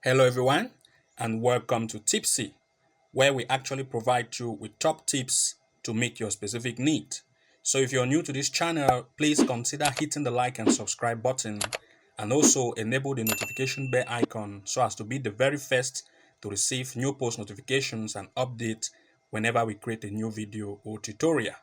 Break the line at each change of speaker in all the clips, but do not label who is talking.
Hello everyone and welcome to Tipsy, where we actually provide you with top tips to meet your specific need. So if you're new to this channel, please consider hitting the like and subscribe button and also enable the notification bell icon so as to be the very first to receive new post notifications and updates whenever we create a new video or tutorial.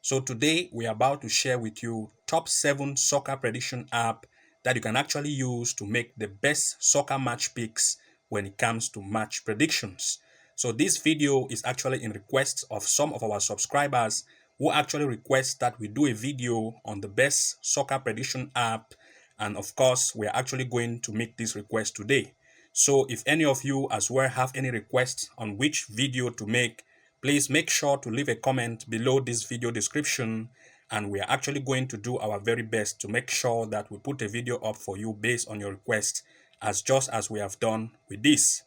So today we are about to share with you top 7 soccer prediction app that you can actually use to make the best soccer match picks when it comes to match predictions. So this video is actually in request of some of our subscribers who actually request that we do a video on the best soccer prediction app, and of course we are actually going to make this request today. So if any of you as well have any requests on which video to make, please make sure to leave a comment below this video description, and we are actually going to do our very best to make sure that we put a video up for you based on your request, as just as we have done with this.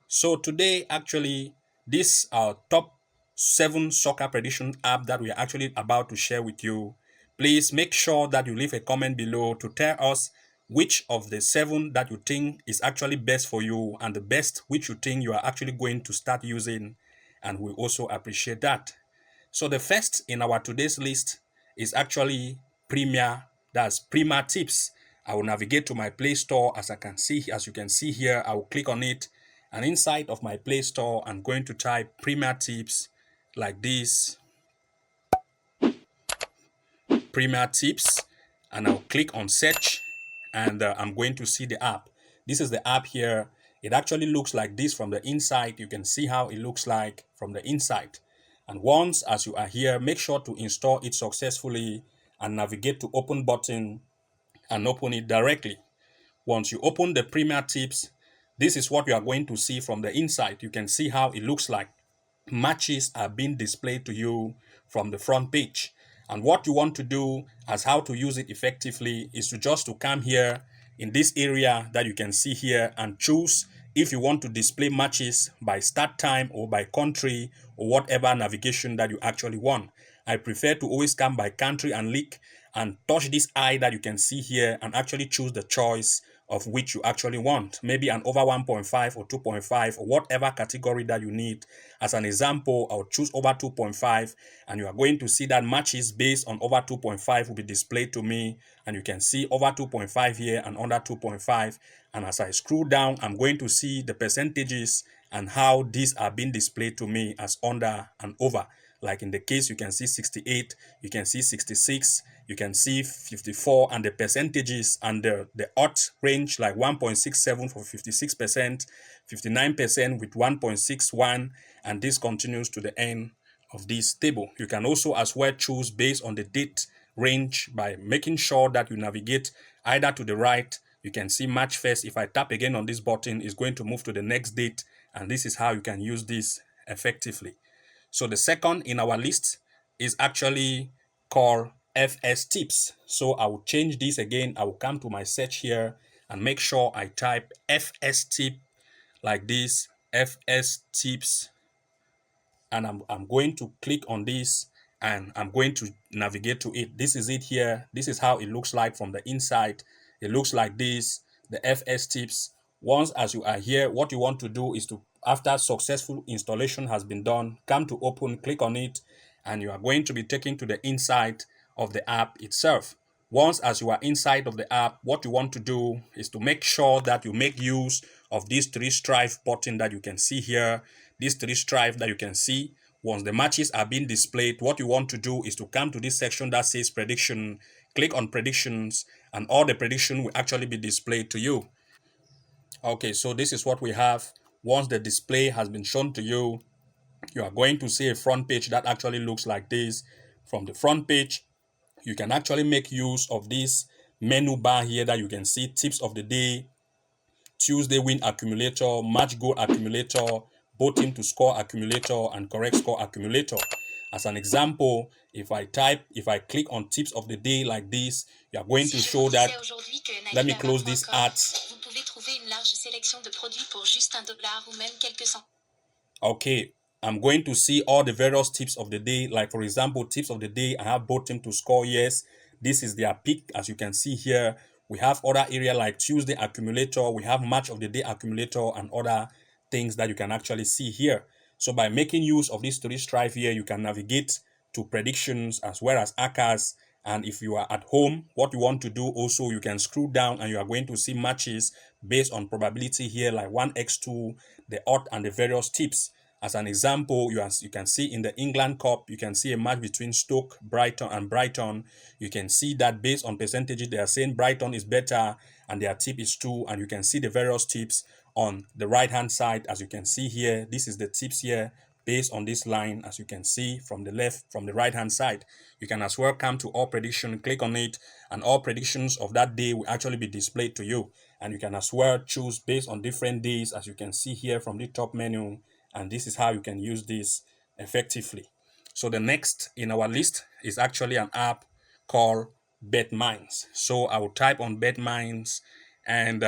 So today actually this our top 7 soccer prediction app that we are actually about to share with you. Please make sure that you leave a comment below to tell us which of the 7 that you think is actually best for you and the best which you think you are actually going to start using, and we also appreciate that. So the first in our today's list is actually Premier, that's Premier Tips. I will navigate to my Play Store as you can see here. I will click on it, and inside of my Play Store I'm going to type Premier Tips like this, Premier Tips, and I'll click on search, and I'm going to see the app. This is the app here. It actually looks like this from the inside. You can see how it looks like from the inside. And once as you are here, make sure to install it successfully and navigate to open button and open it directly. Once you open the Premier Tips, this is what you are going to see from the inside. You can see how it looks like. Matches are being displayed to you from the front page. And what you want to do as how to use it effectively is to come here in this area that you can see here and choose if you want to display matches by start time or by country or whatever navigation that you actually want. I prefer to always come by country and league and touch this eye that you can see here and actually choose the choice of which you actually want, maybe an over 1.5 or 2.5 or whatever category that you need. As an example, I'll choose over 2.5, and you are going to see that matches based on over 2.5 will be displayed to me, and you can see over 2.5 here and under 2.5. And as I scroll down, I'm going to see the percentages and how these are being displayed to me as under and over. Like in the case, you can see 68, you can see 66, you can see 54, and the percentages and the odds range like 1.67 for 56%, 59% with 1.61, and this continues to the end of this table. You can also as well choose based on the date range by making sure that you navigate either to the right. You can see match first. If I tap again on this button, it's going to move to the next date, and this is how you can use this effectively. So the second in our list is actually called FS Tips. So I will change this again. I will come to my search here and make sure I type FS Tip like this, FS Tips, and I'm going to click on this and I'm going to navigate to it. This is it here. This is how it looks like from the inside. It looks like this, the FS Tips. Once as you are here, what you want to do is to, after successful installation has been done, come to open, click on it, and you are going to be taken to the inside of the app itself. Once as you are inside of the app, what you want to do is to make sure that you make use of these 3 stripe button that you can see here. These 3 stripe that you can see. Once the matches are being displayed, what you want to do is to come to this section that says prediction, click on predictions, and all the prediction will actually be displayed to you. Okay, so this is what we have. Once the display has been shown to you, you are going to see a front page that actually looks like this. From the front page, you can actually make use of this menu bar here that you can see tips of the day, Tuesday win accumulator, match goal accumulator, both team to score accumulator, and correct score accumulator. As an example, if I click on tips of the day like this, you are going to show that. Let me close this ads. Okay, I'm going to see all the various tips of the day. Like for example, tips of the day, I have both team to score. Yes, this is their pick, as you can see here. We have other area like Tuesday accumulator. We have match of the day accumulator and other things that you can actually see here. So by making use of this three stripe here, you can navigate to predictions as well as ACAs. And if you are at home, what you want to do also, you can scroll down and you are going to see matches based on probability here, like 1x2, the odd and the various tips. As an example, you can see in the England Cup, you can see a match between Stoke, Brighton, and Brighton. You can see that based on percentages, they are saying Brighton is better and their tip is 2. And you can see the various tips on the right-hand side. As you can see here, this is the tips here based on this line, as you can see from the left, from the right-hand side. You can as well come to all prediction, click on it, and all predictions of that day will actually be displayed to you. And you can as well choose based on different days, as you can see here from the top menu. And this is how you can use this effectively. So the next in our list is actually an app called BetMines. So I will type on BetMines and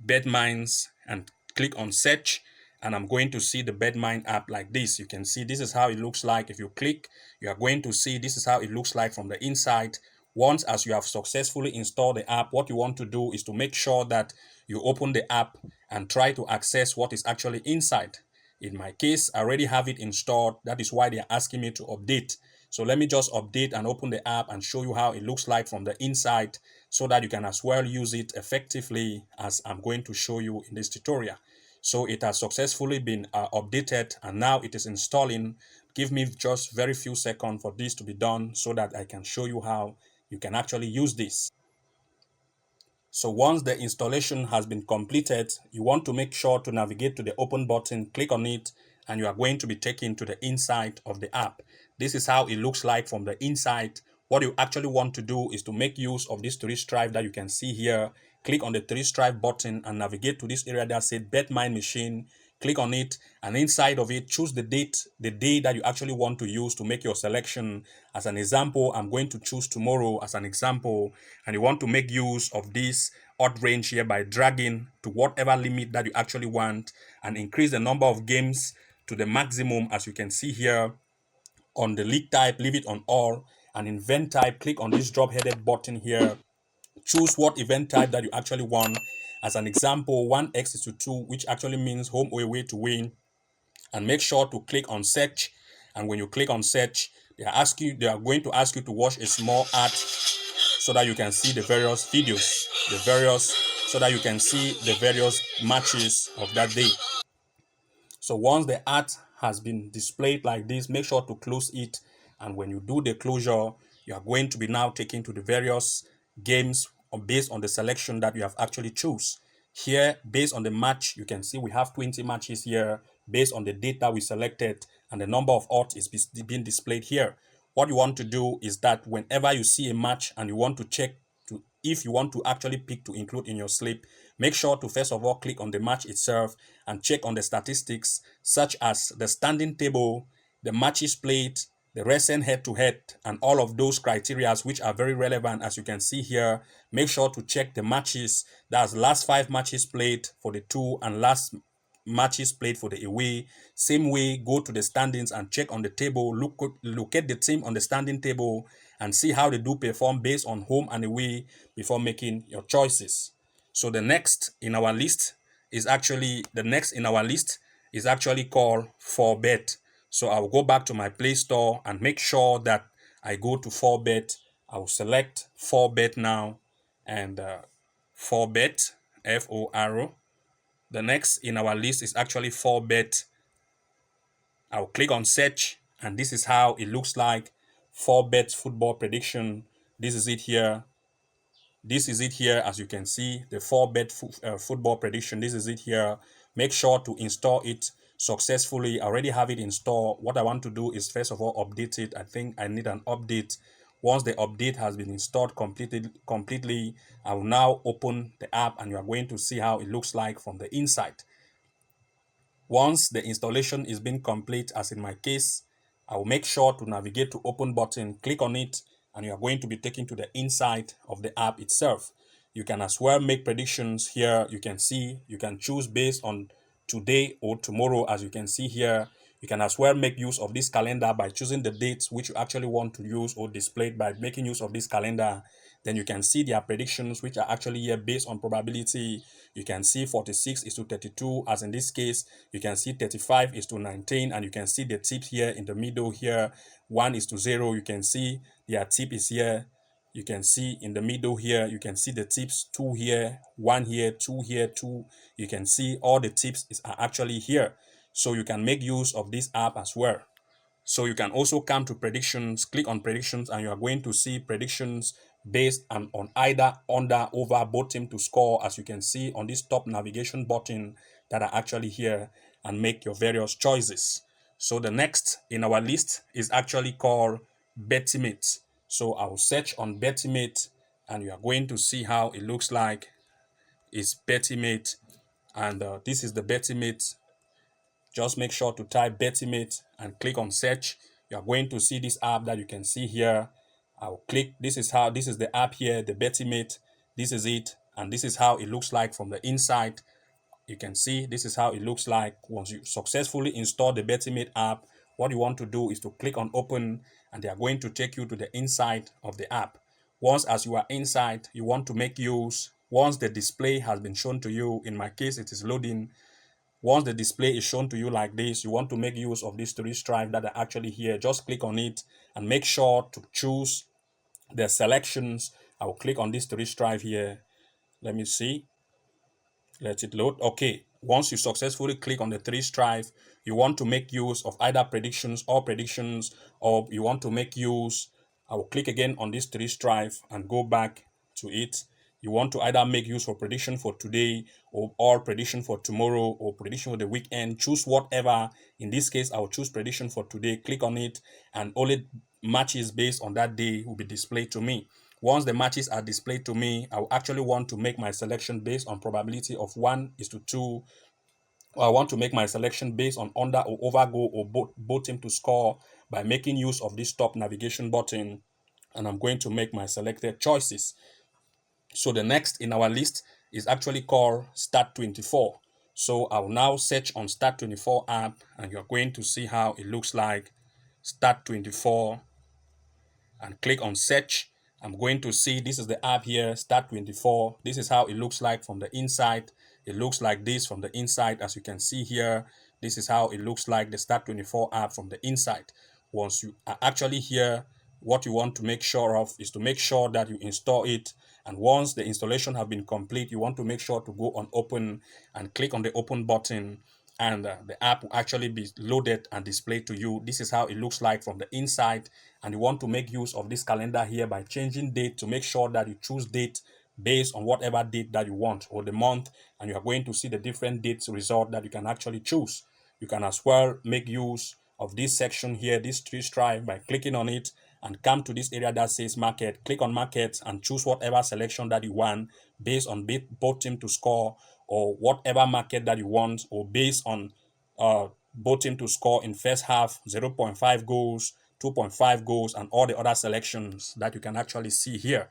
BetMines and click on search, and I'm going to see the BetMine app like this. You can see this is how it looks like. If you click, you are going to see this is how it looks like from the inside. Once as you have successfully installed the app, what you want to do is to make sure that you open the app and try to access what is actually inside. In my case, I already have it installed. That is why they are asking me to update. So let me just update and open the app and show you how it looks like from the inside so that you can as well use it effectively as I'm going to show you in this tutorial. So it has successfully been updated and now it is installing. Give me just very few seconds for this to be done so that I can show you how you can actually use this. So once the installation has been completed, you want to make sure to navigate to the open button, click on it, and you are going to be taken to the inside of the app. This is how it looks like from the inside. What you actually want to do is to make use of this three stripe that you can see here. Click on the three stripe button and navigate to this area that says BetMine machine. Click on it, and inside of it, choose the day that you actually want to use to make your selection. As an example, I'm going to choose tomorrow as an example, and you want to make use of this odd range here by dragging to whatever limit that you actually want and increase the number of games to the maximum. As you can see here on the league type, leave it on all, and event type, click on this drop headed button here. Choose what event type that you actually want. As an example, 1x is to 2, which actually means home or away to win. And make sure to click on search. And when you click on search, they are going to ask you to watch a small ad so that you can see the various videos, so that you can see the various matches of that day. So once the ad has been displayed like this, make sure to close it. And when you do the closure, you are going to be now taken to the various games based on the selection that you have actually choose. Here, based on the match, you can see we have 20 matches here based on the data we selected, and the number of odds is being displayed here. What you want to do is that whenever you see a match and you want to check to if you want to actually pick to include in your slip, make sure to first of all click on the match itself and check on the statistics such as the standing table, the matches played, the recent head-to-head, and all of those criteria which are very relevant. As you can see here, make sure to check the matches. That's last 5 matches played for the 2 and last matches played for the away. Same way, go to the standings and check on the table. Look at the team on the standing table and see how they do perform based on home and away before making your choices. So the next in our list is actually called Fourbit. So I'll go back to my Play Store and make sure that I go to Fourbit. I will select Fourbit now, and Fourbit, F-O-R-O. The next in our list is actually Fourbit. I'll click on search, and this is how it looks like. Fourbit football prediction. This is it here. This is it here, as you can see, the Fourbit football prediction. This is it here. Make sure to install it successfully. I already have it installed. What I want to do is first of all update it. I think I need an update. Once the update has been installed completely, I will now open the app and you are going to see how it looks like from the inside. Once the installation is being complete, as in my case, I will make sure to navigate to open button, click on it, and you are going to be taken to the inside of the app itself. You can as well make predictions here. You can see, you can choose based on today or tomorrow, as you can see here. You can as well make use of this calendar by choosing the dates which you actually want to use or display by making use of this calendar. Then you can see their predictions, which are actually here based on probability. You can see 46 is to 32, as in this case. You can see 35 is to 19, and you can see the tips here in the middle here. 1 is to 0. You can see their tip is here. You can see in the middle here, you can see the tips, 2 here, 1 here, 2 here, 2. You can see all the tips are actually here. So you can make use of this app as well. So you can also come to predictions, click on predictions, and you are going to see predictions based on either under, over, bottom to score, as you can see on this top navigation button that are actually here, and make your various choices. So the next in our list is actually called Betterment. So I'll search on Betterment, and you are going to see how it looks like. It's Betterment, and this is the Betterment. Just make sure to type Betterment and click on search. You are going to see this app that you can see here. I'll click. This is the app here, the Betterment. This is it, and this is how it looks like from the inside. You can see this is how it looks like once you successfully install the Betterment app. What you want to do is to click on open, and they are going to take you to the inside of the app. Once as you are inside, you want to make use. Once the display has been shown to you, in my case it is loading. Once the display is shown to you like this, you want to make use of these three stripes that are actually here. Just click on it and make sure to choose the selections. I will click on this three stripe here. Let me see. Let it load. Okay. Once you successfully click on the three stripe, you want to make use of either predictions, or you want to make use. I will click again on this three stripe and go back to it. You want to either make use for prediction for today, or prediction for tomorrow, or prediction for the weekend. Choose whatever. In this case, I will choose prediction for today. Click on it, and only matches based on that day will be displayed to me. Once the matches are displayed to me, I will actually want to make my selection based on probability of 1:2. Or I want to make my selection based on under or over goal, or both team to score, by making use of this top navigation button. And I'm going to make my selected choices. So the next in our list is actually called Start24. So I'll now search on Start24 app, and you're going to see how it looks like. Start24, and click on search. I'm going to see this is the app here, Start24. This is how it looks like from the inside. It looks like this from the inside, as you can see here. This is how it looks like, the Start24 app from the inside. Once you are actually here, what you want to make sure of is to make sure that you install it. And once the installation have been complete, you want to make sure to go on open and click on the open button, and the app will actually be loaded and displayed to you. This is how it looks like from the inside. And you want to make use of this calendar here by changing date, to make sure that you choose date based on whatever date that you want, or the month, and you are going to see the different dates result that you can actually choose. You can as well make use of this section here, this three stripe, by clicking on it and come to this area that says market. Click on market and choose whatever selection that you want based on both team to score, or whatever market that you want, or based on both team to score in first half, 0.5 goals, 2.5 goals, and all the other selections that you can actually see here.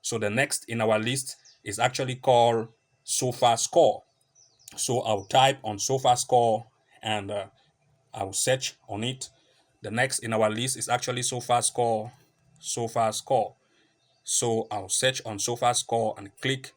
So the next in our list is actually called SofaScore. So I'll type on SofaScore, and I will search on it. The next in our list is actually SofaScore. SofaScore. So I'll search on SofaScore and click.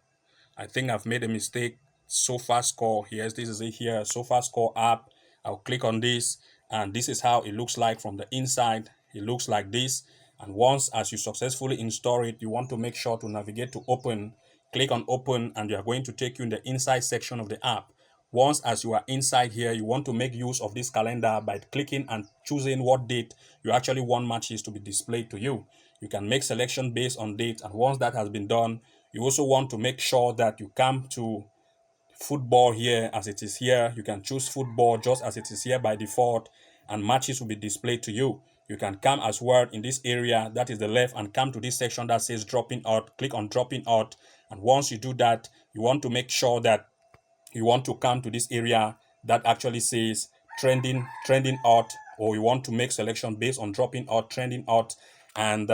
I think I've made a mistake. SofaScore. Yes, this is it here. SofaScore app. I'll click on this, and this is how it looks like from the inside. It looks like this. And once as you successfully install it, you want to make sure to navigate to open. Click on open, and you are going to take you in the inside section of the app. Once as you are inside here, you want to make use of this calendar by clicking and choosing what date you actually want matches to be displayed to you. You can make selection based on date, and once that has been done, you also want to make sure that you come to football here as it is here. You can choose football just as it is here by default, and matches will be displayed to you. You can come as well in this area that is the left, and come to this section that says dropping out. Click on dropping out, and once you do that, you want to make sure that you want to come to this area that actually says trending out, or you want to make selection based on dropping out, trending out. And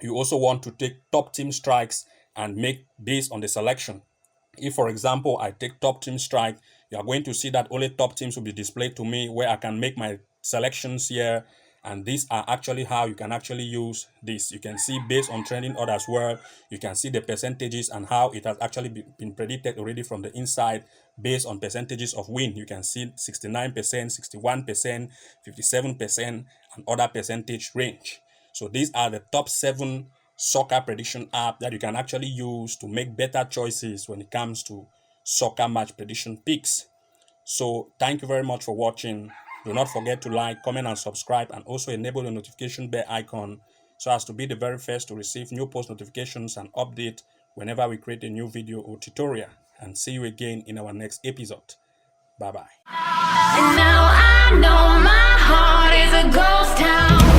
you also want to take top team strikes and make based on the selection. If, for example, I take top team strike, you are going to see that only top teams will be displayed to me, where I can make my selections here. And these are actually how you can actually use this. You can see based on trending orders well, you can see the percentages and how it has actually been predicted already from the inside based on percentages of win. You can see 69%, 61%, 57%, and other percentage range. So these are the top 7 soccer prediction app that you can actually use to make better choices when it comes to soccer match prediction picks. So thank you very much for watching. Do not forget to like, comment, and subscribe, and also enable the notification bell icon so as to be the very first to receive new post notifications and update whenever we create a new video or tutorial. And see you again in our next episode. Bye-bye.
And now I know my heart is a ghost town.